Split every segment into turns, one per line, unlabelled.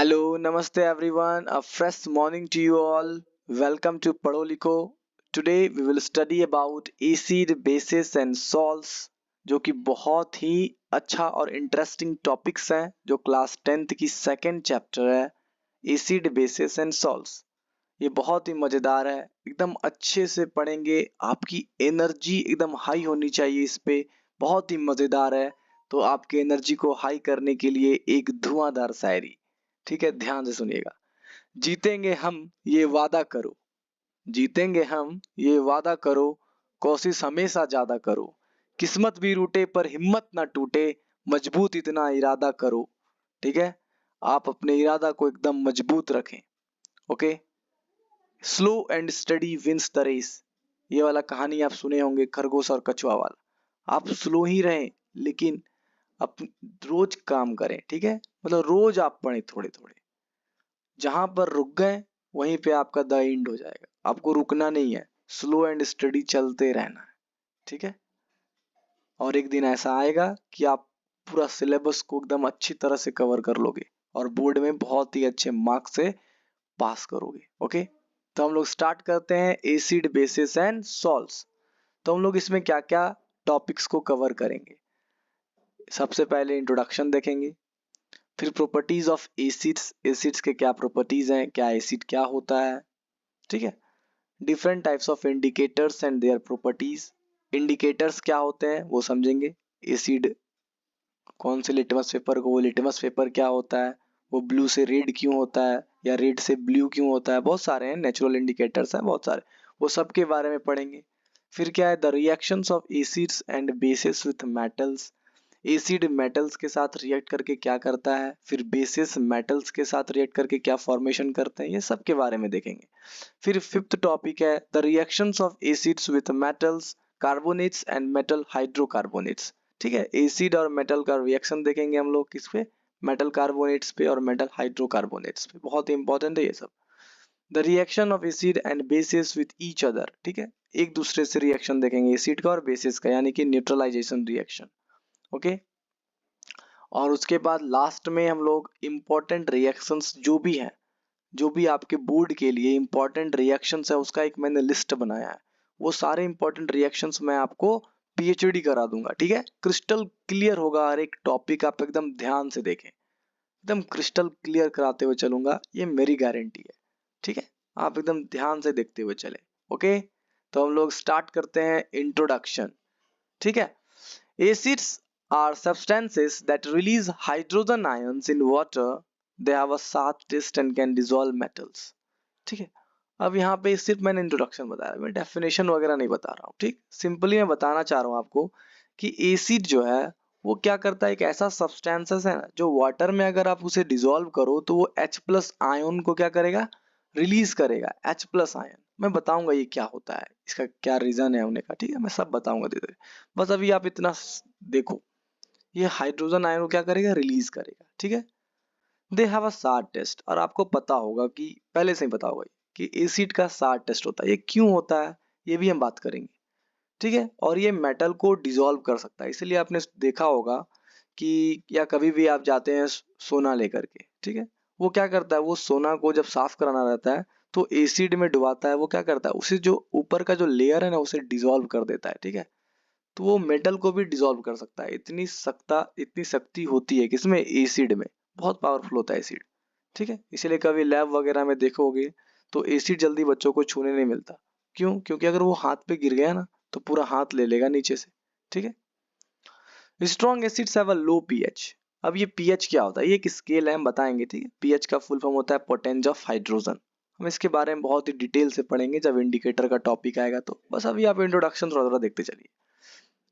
Hello, Namaste everyone. A fresh morning to you all. Welcome to Padho Likho. Today we will study about acid, bases and salts जो कि बहुत ही अच्छा और interesting topics हैं जो class 10th की second chapter है acid basis and salts. ये बहुत ही मज़ेदार है, एकदम अच्छे से पढ़ेंगे, आपकी एनर्जी एकदम हाई होनी चाहिए इस पे। बहुत ही मज़ेदार है, तो आपकी एनर्जी को हाई करने के लिए एक धुआंधार शायरी। ठीक है, ध्यान से सुनिएगा। जीतेंगे हम ये वादा करो, जीतेंगे हम ये वादा करो, कोशिश हमेशा ज्यादा करो, किस्मत भी रूठे पर हिम्मत ना टूटे, मजबूत इतना इरादा करो। ठीक है, आप अपने इरादा को एकदम मजबूत रखें। Okay, slow and study wins the race. ये वाला कहानी आप सुने होंगे, खरगोश और कछुआ वाला। आप स्लो ही रहें, लेकिन आप रोज काम करें। ठीक है, मतलब रोज आप पढ़ें थोड़े थोड़े। जहां पर रुक गए वहीं पे आपका द एंड हो जाएगा। आपको रुकना नहीं है, स्लो एंड स्टडी चलते रहना है। ठीक है, और एक दिन ऐसा आएगा कि आप पूरा सिलेबस को एकदम अच्छी तरह से कवर कर लोगे और बोर्ड में बहुत ही अच्छे मार्क्स से पास करोगे। ओके, तो हम लोग स्टार्ट करते हैं एसिड बेसिस एंड सॉल्ट्स। तो हम लोग इसमें क्या क्या टॉपिक्स को कवर करेंगे। सबसे पहले इंट्रोडक्शन देखेंगे, फिर प्रॉपर्टीज ऑफ एसिड्स, एसिड्स के क्या प्रॉपर्टीज हैं, क्या एसिड क्या होता है। ठीक है, different types of indicators and their properties. Indicators क्या होते हैं वो समझेंगे। एसिड कौन से लिटमस पेपर को, वो लिटमस पेपर क्या होता है, वो ब्लू से रेड क्यों होता है या रेड से ब्लू क्यों होता है। बहुत सारे हैं, नेचुरल इंडिकेटर्स हैं बहुत सारे, वो सब के बारे में पढ़ेंगे। फिर क्या है, the reactions of acids and bases with metals. Acid metals के साथ रिएक्ट करके क्या करता है, फिर बेसिस मेटल्स के साथ रिएक्ट करके क्या फॉर्मेशन करते हैं, ये सब के बारे में देखेंगे। फिर फिफ्थ टॉपिक है the reactions of acids with metals, carbonates and metal hydrocarbonates. ठीक है, एसिड और मेटल का रिएक्शन देखेंगे हम लोग किस पे, मेटल कार्बोनेट्स पे और मेटल हाइड्रोकार्बोनेट्स पे। बहुत ही इंपॉर्टेंट है ये सब। The reaction of acid and bases with each other. ठीक है, एक दूसरे से रिएक्शन देखेंगे एसिड का और बेसिस का, यानी कि न्यूट्रलाइजेशन रिएक्शन। ओके, और उसके बाद लास्ट में हम लोग इंपॉर्टेंट रिएक्शंस जो भी हैं, जो भी आपके बोर्ड के लिए इंपॉर्टेंट रिएक्शंस है, उसका एक मैंने लिस्ट बनाया है। वो सारे इंपॉर्टेंट रिएक्शंस मैं आपको पीएचडी करा दूंगा। ठीक है, क्रिस्टल क्लियर होगा, हर एक टॉपिक आप एकदम ध्यान से देखें, एकदम क्रिस्टल क्लियर कराते हुए चलूंगा, ये मेरी गारंटी है। ठीक है, आप एकदम ध्यान से देखते हुए चले। ओके, तो हम लोग स्टार्ट करते हैं इंट्रोडक्शन। ठीक है, acids are substances that release hydrogen ions in water. They have a sharp taste and can dissolve metals. ठीक है, अब यहाँ पे सिर्फ मैंने इंट्रोडक्शन बताया, मैं डेफिनेशन वगैरह नहीं बता रहा हूँ। ठीक, सिंपली मैं बताना चाह रहा हूँ आपको कि एसिड जो है वो क्या करता है, एक ऐसा सब्सटेंसेस है ना जो वाटर में अगर आप उसे डिसॉल्व करो तो वो H प्लस आयन को क्या करेगा, रिलीज करेगा, H प्लस आयन। मैं बताऊंगा ये क्या होता है, इसका क्या रीजन है होने का। ठीक है, मैं सब बताऊंगा धीरे धीरे, बस अभी आप इतना देखो। ये हाइड्रोजन आयन को क्या करेगा, रिलीज करेगा। ठीक है, they have a sour test, और आपको पता होगा कि पहले से ही पता होगा कि एसिड का सार टेस्ट होता है। ये क्यों होता है ये भी हम बात करेंगे। ठीक है, और ये मेटल को डिसॉल्व कर सकता है, इसलिए आपने देखा होगा कि या कभी भी आप जाते हैं सोना लेकर के, ठीक है, वो क्या करता है, वो सोना को जब साफ कराना रहता है तो एसिड में डुबाता है। वो क्या करता है, उसे जो ऊपर का जो लेयर है ना उसे डिसॉल्व कर देता है। ठीक है, तो वो मेटल को भी डिसॉल्व कर सकता है। इतनी शक्ति होती है किसमें, एसिड में। बहुत पावरफुल होता है एसिड। ठीक है, इसीलिए कभी लैब वगैरह में देखोगे तो एसिड जल्दी बच्चों को छूने नहीं मिलता। क्यों, क्योंकि अगर वो हाथ पे गिर गया ना तो पूरा हाथ ले लेगा नीचे से। ठीक है, strong acids have a low pH. अब ये पीएच क्या होता है, ये एक स्केल है, हम बताएंगे। ठीक है, पीएच का फुल फॉर्म होता है पोटेंज ऑफ हाइड्रोजन। हम इसके बारे में बहुत ही डिटेल से पढ़ेंगे जब इंडिकेटर का टॉपिक आएगा, तो बस अभी आप इंट्रोडक्शन थोड़ा थोड़ा देखते चलिए।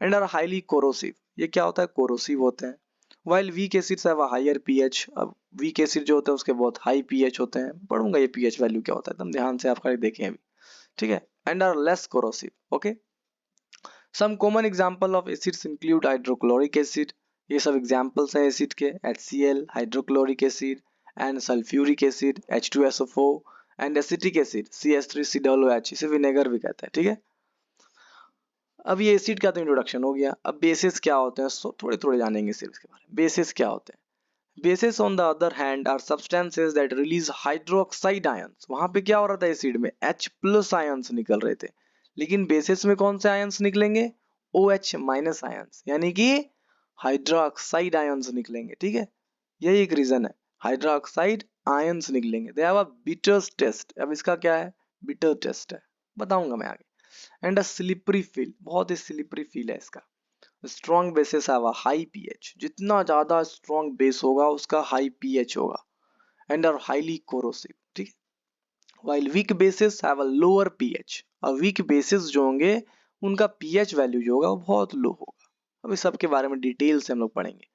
एंड आर हाईली कोरोसिव, ये क्या होता है, कोरोसिव होते हैं। While weak acids have a higher pH. अब वीक एसिड जो होते हैं उसके बहुत हाई पीएच होते हैं, पढ़ूंगा ये पीएच वैल्यू क्या होता है, एकदम ध्यान से आप खाली देखें अभी। ठीक है, and are less corrosive. Okay, some common example of acids include hydrochloric acid. ये सब एग्जांपल्स हैं एसिड के, HCl, hydrochloric acid and sulphuric acid, H2SO4 and acetic acid, CH3COOH, इसे विनेगर भी कहते हैं। ठीक है, अब ये एसिड का तो इंट्रोडक्शन हो गया। अब बेसिस क्या होते हैं, थोड़े थोड़े जानेंगे सिर्फ इसके बारे में। बेसिस क्या होते हैं, bases on the other hand are substances that release hydroxide ions. वहां पे क्या हो रहा था एसिड में, H प्लस आयंस निकल रहे थे, लेकिन बेसिस में कौन से आयंस निकलेंगे, OH माइनस आयंस, यानी कि हाइड्रोक्साइड आयंस निकलेंगे। ठीक है, यही एक रीजन है, हाइड्रोक्साइड आयंस निकलेंगे। They have a bitter taste. अब इसका क्या है, बिटर टेस्ट है, बताऊंगा मैं आगे। एंड अ स्लिपरी फील, बहुत ही स्लिपरी फील है इसका। Strong bases have a high pH, जितना ज्यादा स्ट्रॉन्ग बेस होगा उसका हाई पीएच होगा। And are highly corrosive. ठीक है, while weak bases have a lower pH. और वीक बेसिस जो होंगे उनका पीएच वैल्यू जो होगा वो बहुत लो होगा। अभी सबके बारे में डिटेल से हम लोग पढ़ेंगे।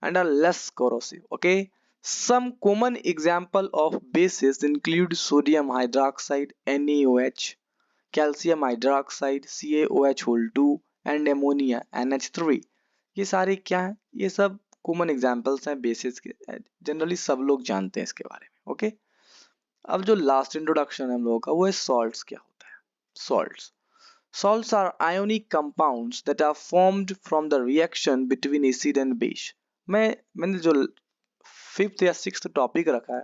And are less corrosive. Okay, some common example of bases include sodium hydroxide NaOH, calcium hydroxide CaOH whole 2 and ammonia NH3। ये सारे क्या हैं, ये सब कॉमन एग्जांपल्स हैं बेसिस के, जनरली सब लोग जानते हैं इसके बारे में। ओके, अब जो लास्ट इंट्रोडक्शन है हम लोगों का वो है सॉल्ट्स। क्या होता है salts? Salts are ionic compounds that are formed from the reaction between acid and base। मैंने जो फिफ्थ या सिक्स्थ टॉपिक रखा है,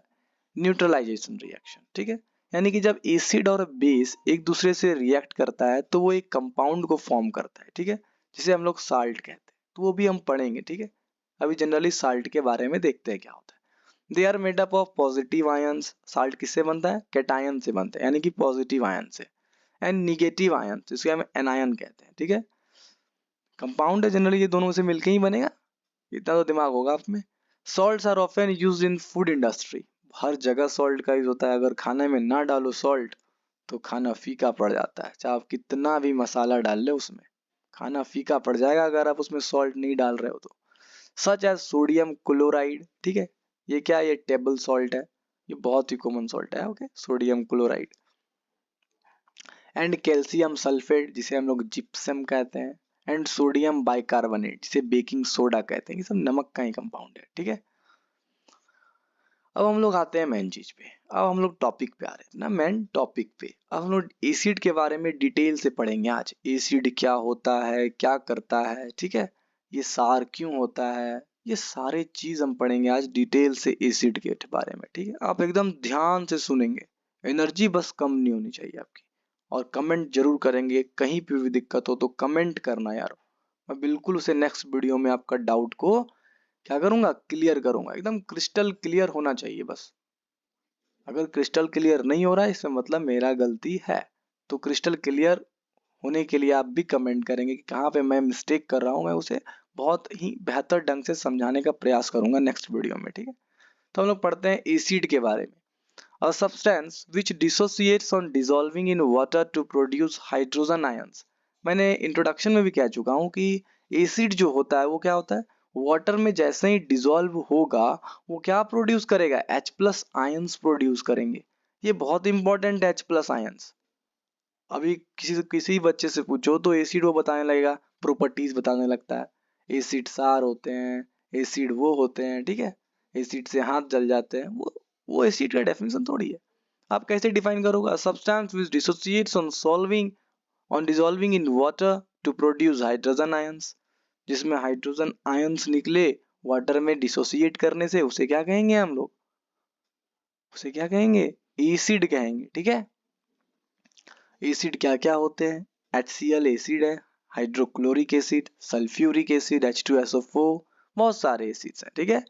न्यूट्रलाइजेशन रिएक्शन। ठीक है, यानी कि जब एसिड और बेस एक दूसरे से रिएक्ट करता है तो वो एक कंपाउंड को फॉर्म करता है। ठीक है, जिसे हम लोग साल्ट कहते हैं, तो वो भी हम पढ़ेंगे। ठीक है, अभी जनरली साल्ट के बारे में देखते हैं क्या होता है। They are made up of positive ions. Salt किससे बनता है, कैटायन से बनता है, यानी कि पॉजिटिव आयन से। एंड निगेटिव आयन, जिसको हम एनायन कहते हैं। ठीक है, कंपाउंड है जनरली, ये दोनों से मिलके ही बनेगा, इतना तो दिमाग होगा आप में। Salts are often used in food industry. हर जगह सॉल्ट का यूज होता है। अगर खाने में ना डालो सॉल्ट तो खाना फीका पड़ जाता है, चाहे आप कितना भी मसाला डाल ले उसमें, खाना फीका पड़ जाएगा अगर आप उसमें सॉल्ट नहीं डाल रहे हो तो। Such as sodium chloride. ठीक है, ये क्या है, ये टेबल सॉल्ट है, ये बहुत ही कॉमन सॉल्ट है। Okay, sodium chloride. And calcium sulphate, जिसे हम लोग जिप्सम कहते हैं। एंड सोडियम बाइकार्बोनेट, जिसे बेकिंग सोडा कहते हैं। ये सब नमक का ही कंपाउंड है। ठीक है, अब हम लोग आते हैं मेन चीज पे। अब हम लोग टॉपिक पे आ रहे हैं ना, मेन टॉपिक पे। अब हम लोग एसिड के बारे में डिटेल से पढ़ेंगे आज। एसिड क्या होता है, क्या करता है, ठीक है, ये सार क्यों होता है, ये सारे चीज हम पढ़ेंगे आज डिटेल से एसिड के बारे में। ठीक है, आप एकदम ध्यान से सुनेंगे, एनर्जी बस कम नहीं होनी चाहिए आपकी। और कमेंट जरूर करेंगे, कहीं पे भी दिक्कत हो तो कमेंट करना यार, मैं बिल्कुल उसे नेक्स्ट वीडियो में आपका डाउट को क्या करूंगा, क्लियर करूंगा। एकदम क्रिस्टल क्लियर होना चाहिए बस। अगर क्रिस्टल क्लियर नहीं हो रहा है इसमें मतलब मेरा गलती है। तो क्रिस्टल क्लियर होने के लिए आप भी कमेंट करेंगे कि कहाँ पे मैं मिस्टेक कर रहा हूँ, मैं उसे बहुत ही बेहतर ढंग से समझाने का प्रयास करूंगा नेक्स्ट वीडियो में। ठीक है, तो हम लोग पढ़ते हैं एसिड के बारे में। A substance which dissociates on dissolving in water to produce hydrogen ions। मैंने इंट्रोडक्शन में भी कह चुका हूँ कि एसिड जो होता है वो क्या होता है, वाटर में जैसे ही डिसॉल्व होगा वो क्या प्रोड्यूस करेगा, H प्लस आयंस प्रोड्यूस करेंगे। ये बहुत इंपॉर्टेंट है H प्लस आयंस। अभी किसी किसी बच्चे से पूछो तो एसिड वो बताने लगेगा, प्रॉपर्टीज बताने लगता है। एसिड सार होते हैं, एसिड वो होते हैं। ठीक है, एसिड से हाथ जल जाते हैं, वो एसिड का डेफिनेशन थोड़ी है। आप कैसे डिफाइन करोगे, substance which dissociates on solving on dissolving in water to produce hydrogen ions. जिसमें हाइड्रोजन आयंस निकले वाटर में डिसोसिएट करने से, उसे क्या कहेंगे हम लोग, उसे क्या कहेंगे, एसिड कहेंगे। ठीक है, एसिड क्या क्या होते हैं, HCl एसिड है, hydrochloric acid, sulphuric acid H2SO4, बहुत सारे एसिड्स हैं। ठीक है,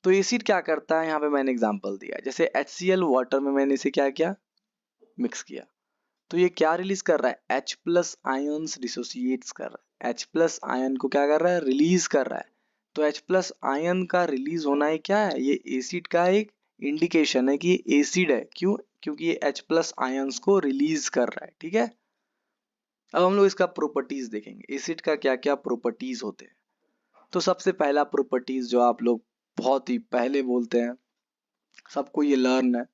तो एसिड क्या करता है, यहाँ पे मैंने एग्जांपल दिया, जैसे HCl वाटर में मैंने इसे क्या किया, मिक्स किया, तो ये क्या रिलीज कर रहा है, H प्लस आयन्स डिसोसिएट्स कर रहा है, H प्लस आयन को क्या कर रहा है, रिलीज कर रहा है। तो H प्लस आयन का रिलीज होना है क्या है, ये एसिड का एक इंडिकेशन है कि ये एसिड है। क्यों, क्योंकि ये H प्लस आयन्स को रिलीज कर रहा है। ठीक है, अब हम लोग इसका प्रॉपर्टीज देखेंगे, एसिड का क्या क्या प्रॉपर्टीज होते हैं। तो सबसे पहला प्रॉपर्टीज जो आप लोग बहुत ही पहले बोलते हैं, सबको ये लर्न है,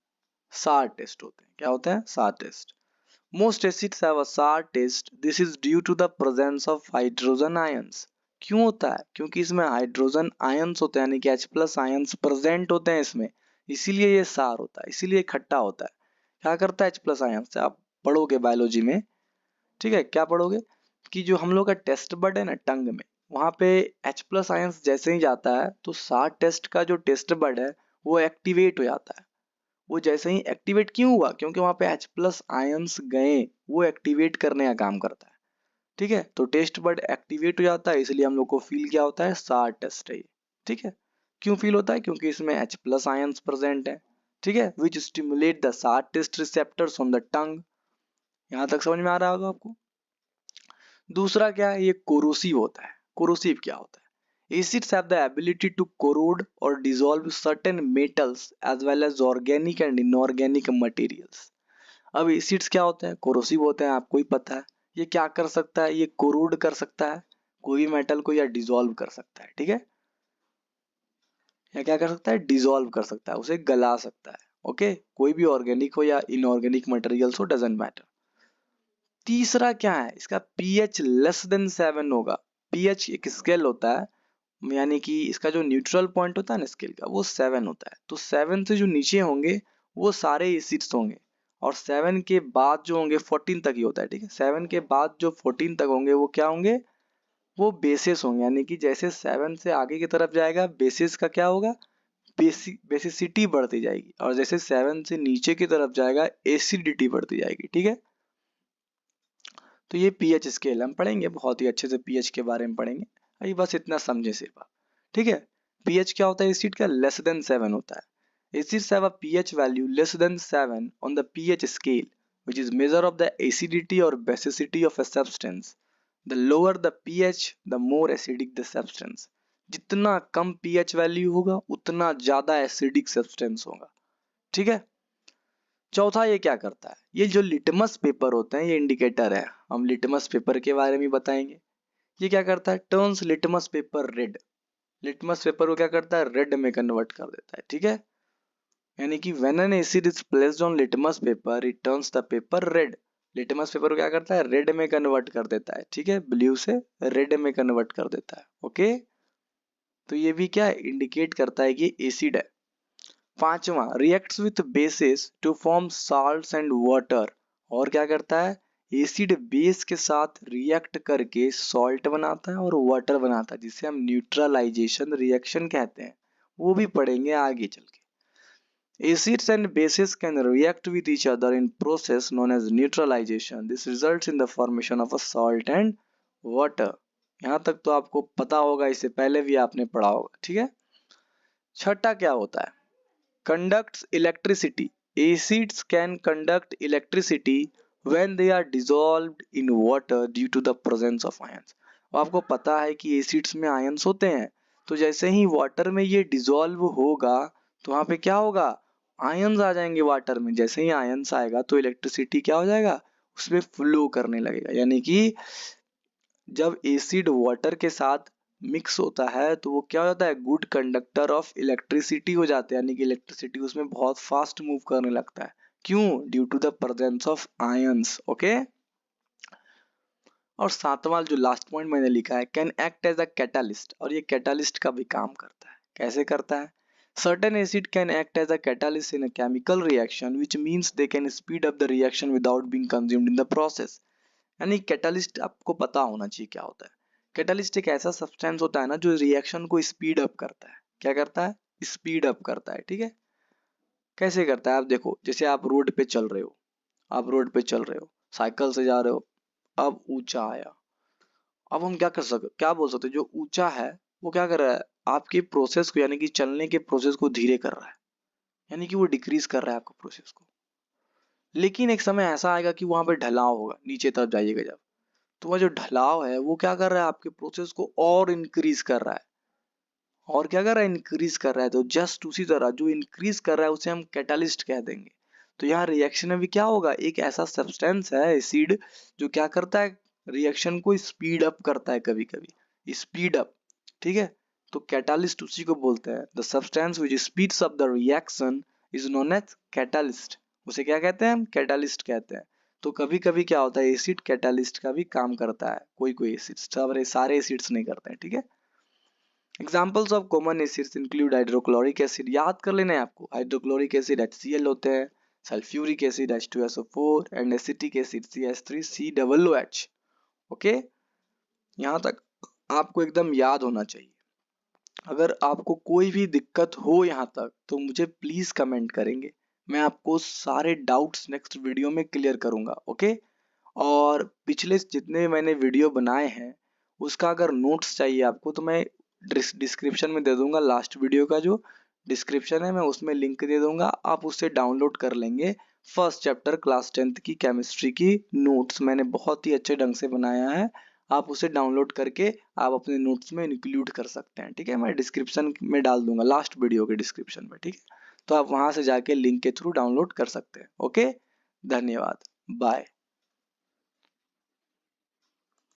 सार टेस्ट होते हैं। क्या होते हैं, sour taste. Most acids have a sour taste, this is due to the presence of hydrogen ions. क्यों होता है, क्योंकि इसमें हाइड्रोजन आयंस होते हैं, यानी कि H प्लस आयंस प्रेजेंट होते हैं इसमें, इसीलिए ये सार होता है, इसीलिए खट्टा होता है। क्या करता है H प्लस आयंस, आप पढ़ोगे बायोलॉजी में। ठीक है, क्या पढ़ोगे कि जो हम लोग का टेस्ट बड है ना टंग में, वहां पे H प्लस आयंस जैसे ही जाता है तो सार टेस्ट का जो टेस्ट बड है वो एक्टिवेट हो जाता है। वो जैसे ही एक्टिवेट क्यों हुआ, क्योंकि वहां पे H प्लस आयंस गए, वो एक्टिवेट करने का काम करता है। ठीक है, तो टेस्ट बड एक्टिवेट हो जाता है, इसलिए हम लोग को फील क्या होता है, सार टेस्ट है ये। ठीक है, क्यों फील होता है, क्योंकि इसमें H प्लस आयंस प्रेजेंट है। ठीक है, which stimulate the sour taste receptors on the tongue. यहाँ तक समझ में आ रहा होगा आपको। दूसरा क्या है, ये कोरोसिव होता है। कोरोसिव क्या होता है, acids have the ability to corrode और dissolve certain metals as well as organic and inorganic materials. अब एसिड्स क्या होते हैं, कोरोसिव होते हैं, आपको ही पता है। ये क्या कर सकता है, ये कोरोड कर सकता है कोई भी मेटल को, या डिसॉल्व कर सकता है। ठीक है, या क्या कर सकता है, डिसॉल्व कर सकता है, उसे गला सकता है। ओके, कोई भी ऑर्गेनिक हो या इनऑर्गेनिक मटेरियल्स हो, डजेंट मैटर। तीसरा क्या है, इसका पीएच लेस देन 7 होगा। पीएच एक स्केल होता है, यानी कि इसका जो न्यूट्रल पॉइंट होता है ना स्केल का, वो 7 होता है। तो 7 से जो नीचे होंगे वो सारे एसिड्स होंगे, और 7 के बाद जो होंगे 14 तक ही होता है। ठीक है, 7 के बाद जो 14 तक होंगे वो क्या होंगे, वो बेसिस होंगे। यानी कि जैसे 7 से आगे की तरफ जाएगा बेसिस का क्या होगा, बेसिसिटी बढ़ती जाएगी, और जैसे 7 से नीचे की तरफ जाएगा एसिडिटी बढ़ती जाएगी। ठीक है, तो ये पीएच स्केल हम पढ़ेंगे बहुत ही अच्छे से, पीएच के बारे में पढ़ेंगे। अभी बस इतना समझे सिर्फ आप। ठीक है, पीएच क्या होता है, एसिड का लेस देन 7 होता है। Acids have a pH value less than 7 on the pH scale which is measure of the acidity or basicity of a substance. The lower the pH, the more acidic the substance. जितना कम pH value होगा उतना ज्यादा acidic substance होगा। ठीक है, चौथा ये क्या करता है, ये जो लिटमस पेपर होते हैं ये इंडिकेटर है, हम लिटमस पेपर के बारे में बताएंगे। ये क्या करता है, turns litmus paper red. Litmus paper को क्या करता है, रेड में कन्वर्ट कर देता है। ठीक है, यानी कि when an acid is placed on litmus paper it turns the paper red. Litmus paper को क्या करता है, रेड में कन्वर्ट कर देता है। ठीक है, ब्लू से रेड में कन्वर्ट कर देता है। ओके, तो ये भी क्या इंडिकेट करता है कि एसिड है। पांचवा, reacts with bases to form salts and water. और क्या करता है, एसिड बेस के साथ रिएक्ट करके सॉल्ट बनाता है और वाटर बनाता है, जिसे हम न्यूट्रलाइजेशन रिएक्शन कहते हैं। वो भी पढ़ेंगे आगे चल के। Acids and bases can react with each other in process known as neutralization. This results in the formation of a salt and water. यहाँ तक तो आपको पता होगा, इससे पहले भी आपने पढ़ा होगा। ठीक है, छठा क्या होता है, conducts electricity. Acids can conduct electricity when they are dissolved in water due to the presence of ions. आपको पता है कि एसिड्स में आयंस होते हैं, तो जैसे ही वाटर में ये डिसॉल्व होगा तो वहां पे क्या होगा, आयंस आ जाएंगे वाटर में। जैसे ही आयंस आएगा तो इलेक्ट्रिसिटी क्या हो जाएगा, उसमें फ्लो करने लगेगा। यानी कि जब एसिड वाटर के साथ मिक्स होता है तो वो क्या हो जाता है, गुड कंडक्टर ऑफ इलेक्ट्रिसिटी हो जाते हैं। यानी कि इलेक्ट्रिसिटी उसमें बहुत फास्ट मूव करने लगता है। क्यों, due to the presence of ions. Okay, और सातवां जो लास्ट पॉइंट मैंने लिखा है, can act as a catalyst. और ये कैटालिस्ट का भी काम करता है। कैसे करता है, certain acid can act as a catalyst in a chemical reaction which means they can speed up the reaction without being consumed in the process. यानी कैटालिस्ट आपको पता होना चाहिए क्या होता है। कैटालिस्ट एक ऐसा सब्सटेंस होता है ना जो रिएक्शन को स्पीड अप करता है। क्या करता है, स्पीड अप करता है। ठीक है, कैसे करता है, आप देखो, जैसे आप रोड पे चल रहे हो, आप रोड पे चल रहे हो, साइकिल से जा रहे हो, अब ऊंचा आया। अब हम क्या कर सकते, क्या बोल सकते, जो ऊंचा है वो क्या कर रहा है, आपके प्रोसेस को, यानी कि चलने के प्रोसेस को धीरे कर रहा है, यानी कि वो डिक्रीज कर रहा है आपको प्रोसेस को। लेकिन एक समय ऐसा आएगा कि वहां पे ढलाव होगा, नीचे तरफ जाइएगा जब, तो वह जो ढलाव है वो क्या कर रहा है, आपके प्रोसेस को और इंक्रीज कर रहा है। और क्या कर रहा है, इंक्रीज कर रहा है। तो जस्ट उसी तरह जो इंक्रीज कर रहा है उसे हम कैटालिस्ट कह देंगे। तो यहाँ रिएक्शन में भी क्या होगा, एक ऐसा सब्सटेंस है एसिड जो क्या करता है, रिएक्शन को स्पीड अप करता है, कभी कभी स्पीड अप। ठीक है, तो कैटालिस्ट उसी को बोलते हैं, the substance which speeds up the reaction is known as catalyst. उसे क्या कहते हैं, हम कैटालिस्ट कहते हैं। तो कभी कभी क्या होता है, एसिड कैटालिस्ट का भी काम करता है, कोई कोई एसिड, सारे एसिड्स नहीं करते हैं। ठीक है, examples of common acids include hydrochloric acid, याद कर लेना है आपको, हाइड्रोक्लोरिक एसिड HCl होते हैं, sulphuric acid H2SO4 and acetic acid CH3COOH। Okay, यहाँ तक आपको एकदम याद होना चाहिए। अगर आपको कोई भी दिक्कत हो यहाँ तक तो मुझे प्लीज कमेंट करेंगे, मैं आपको सारे डाउट्स नेक्स्ट वीडियो में क्लियर करूंगा। ओके। और पिछले जितने मैंने वीडियो बनाए हैं उसका अगर नोट्स चाहिए आपको तो मैं डिस्क्रिप्शन में दे दूंगा। लास्ट वीडियो का जो डिस्क्रिप्शन है मैं उसमें लिंक दे दूंगा, आप उससे डाउनलोड कर लेंगे। फर्स्ट चैप्टर क्लास 10th की केमिस्ट्री की नोट्स मैंने बहुत ही अच्छे ढंग से बनाया है, आप उसे डाउनलोड करके आप अपने नोट्स में इंक्लूड कर सकते हैं। ठीक है, मैं डिस्क्रिप्शन में डाल दूंगा, लास्ट वीडियो के डिस्क्रिप्शन में। ठीक है, तो आप वहां से जाके लिंक के थ्रू डाउनलोड कर सकते हैं। ओके, धन्यवाद, बाय।